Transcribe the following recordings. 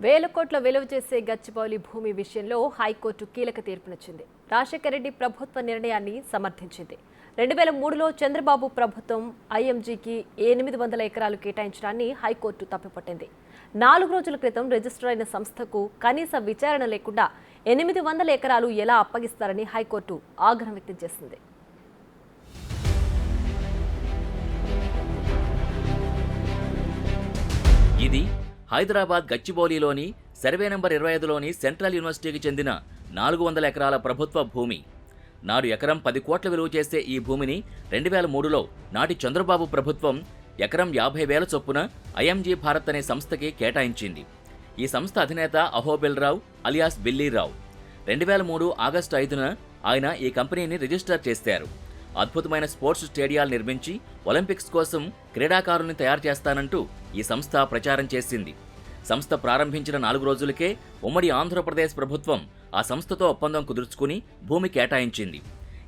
వేల కోట్ల విలువ చేసే గచ్చిబౌలి భూమి విషయంలో హైకోర్టు కీలక తీర్పునిచ్చింది. రాజశేఖర రెడ్డి ప్రభుత్వ నిర్ణయాన్ని సమర్థించింది. 2003లో చంద్రబాబు ప్రభుత్వం ఐఎంజీకి 800 ఎకరాలు కేటాయించడాన్ని హైకోర్టు తప్పిపట్టింది. 4 రోజుల క్రితం రిజిస్టర్ అయిన సంస్థకు కనీస విచారణ లేకుండా 800 ఎకరాలు ఎలా అప్పగిస్తారని హైకోర్టు ఆగ్రహం వ్యక్తం చేసింది. ఇది హైదరాబాద్ గచ్చిబౌలిలోని సర్వే నంబర్ 25లోని సెంట్రల్ యూనివర్సిటీకి చెందిన 400 ఎకరాల ప్రభుత్వ భూమి. నాడు ఎకరం 10 కోట్ల విలువ చేసే ఈ భూమిని 2003లో నాటి చంద్రబాబు ప్రభుత్వం ఎకరం 50,000 చొప్పున ఐఎంజీ భారత్ అనే సంస్థకి కేటాయించింది. ఈ సంస్థ అధినేత అహోబిల్ రావు అలియాస్ బిల్లీరావు. 2003 ఆగస్టు 5న ఆయన ఈ కంపెనీని రిజిస్టర్ చేశారు. అద్భుతమైన స్పోర్ట్స్ స్టేడియాలు నిర్మించి ఒలింపిక్స్ కోసం క్రీడాకారుల్ని తయారు చేస్తానంటూ ఈ సంస్థ ప్రచారం చేసింది. సంస్థ ప్రారంభించిన 4 రోజులకే ఉమ్మడి ఆంధ్రప్రదేశ్ ప్రభుత్వం ఆ సంస్థతో ఒప్పందం కుదుర్చుకుని భూమి కేటాయించింది.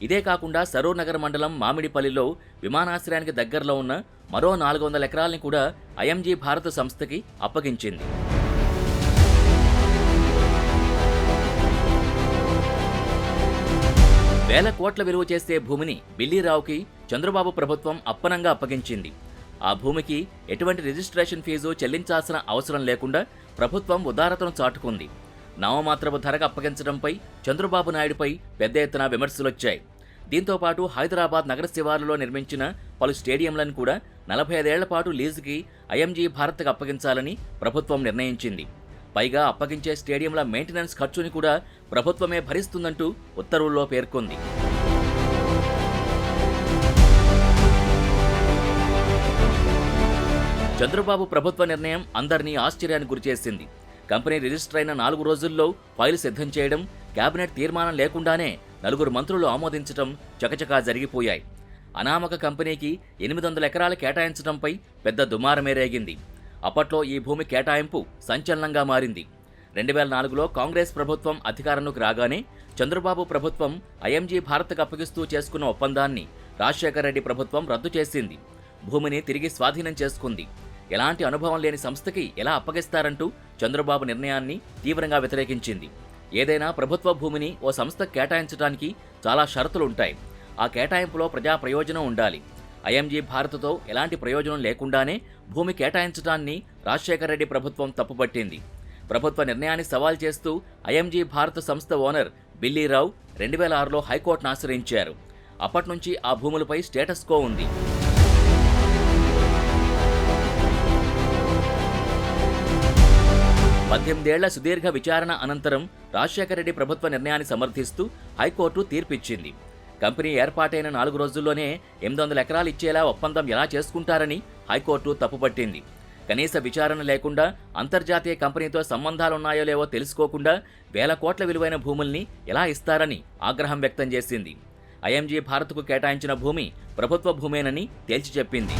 ఇదే కాకుండా సరూర్ నగర్ మండలం మామిడిపల్లిలో విమానాశ్రయానికి దగ్గరలో ఉన్న మరో 400 ఎకరాల్ని కూడా ఐఎంజీ భారత్ సంస్థకి అప్పగించింది. వేల కోట్ల విలువ చేసే భూమిని బిల్లీరావుకి చంద్రబాబు ప్రభుత్వం అప్పనంగా అప్పగించింది. ఆ భూమికి ఎటువంటి రిజిస్ట్రేషన్ ఫీజు చెల్లించాల్సిన అవసరం లేకుండా ప్రభుత్వం ఉదారతను చాటుకుంది. నామమాత్రపు ధరకు అప్పగించడంపై చంద్రబాబు నాయుడుపై పెద్ద ఎత్తున విమర్శలొచ్చాయి. దీంతో పాటు హైదరాబాద్ నగర శివారులో నిర్మించిన పలు స్టేడియంలను కూడా 45 ఏళ్ల పాటు లీజుకి ఐఎంజీ భారత్కు అప్పగించాలని ప్రభుత్వం నిర్ణయించింది. పైగా అప్పగించే స్టేడియంల మెయింటెనెన్స్ ఖర్చుని కూడా ప్రభుత్వమే భరిస్తుందంటూ ఉత్తర్వుల్లో పేర్కొంది. చంద్రబాబు ప్రభుత్వ నిర్ణయం అందరినీ ఆశ్చర్యానికి గురిచేసింది. కంపెనీ రిజిస్టర్ అయిన 4 రోజుల్లో ఫైలు సిద్ధం చేయడం, కేబినెట్ తీర్మానం లేకుండానే 4 మంత్రులు ఆమోదించడం చకచకా జరిగిపోయాయి. అనామక కంపెనీకి 800 ఎకరాలు కేటాయించడంపై పెద్ద దుమారమే రేగింది. అప్పట్లో ఈ భూమి కేటాయింపు సంచలనంగా మారింది. 2004లో కాంగ్రెస్ ప్రభుత్వం అధికారంలోకి రాగానే చంద్రబాబు ప్రభుత్వం ఐఎంజీ భారత్కు అప్పగిస్తూ చేసుకున్న ఒప్పందాన్ని రాజశేఖర రెడ్డి ప్రభుత్వం రద్దు చేసింది. భూమిని తిరిగి స్వాధీనం చేసుకుంది. ఎలాంటి అనుభవం లేని సంస్థకి ఎలా అప్పగిస్తారంటూ చంద్రబాబు నిర్ణయాన్ని తీవ్రంగా వ్యతిరేకించింది. ఏదైనా ప్రభుత్వ భూమిని ఓ సంస్థకు కేటాయించడానికి చాలా షరతులుంటాయి. ఆ కేటాయింపులో ప్రజా ప్రయోజనం ఉండాలి. ఐఎంజీ భారత్తో ఎలాంటి ప్రయోజనం లేకుండానే భూమి కేటాయించడాన్ని రాజశేఖర రెడ్డి ప్రభుత్వం తప్పుపట్టింది. ప్రభుత్వ నిర్ణయాన్ని సవాల్ చేస్తూ ఐఎంజీ భారత్ సంస్థ ఓనర్ బిల్లీరావు 2006లో హైకోర్టును ఆశ్రయించారు. అప్పట్నుంచి ఆ భూములపై స్టేటస్ కో ఉంది. పద్దెనిమిదేళ్ల సుదీర్ఘ విచారణ అనంతరం రాజశేఖర రెడ్డి ప్రభుత్వ నిర్ణయాన్ని సమర్థిస్తూ హైకోర్టు తీర్పిచ్చింది. కంపెనీ ఏర్పాటైన 4 రోజుల్లోనే 800 ఎకరాలు ఇచ్చేలా ఒప్పందం ఎలా చేసుకుంటారని హైకోర్టు తప్పుపట్టింది. కనీస విచారణ లేకుండా అంతర్జాతీయ కంపెనీతో సంబంధాలున్నాయో లేవో తెలుసుకోకుండా వేల కోట్ల విలువైన భూముల్ని ఎలా ఇస్తారని ఆగ్రహం వ్యక్తం చేసింది. ఐఎంజీ భారత్కు కేటాయించిన భూమి ప్రభుత్వ భూమేనని తేల్చి చెప్పింది.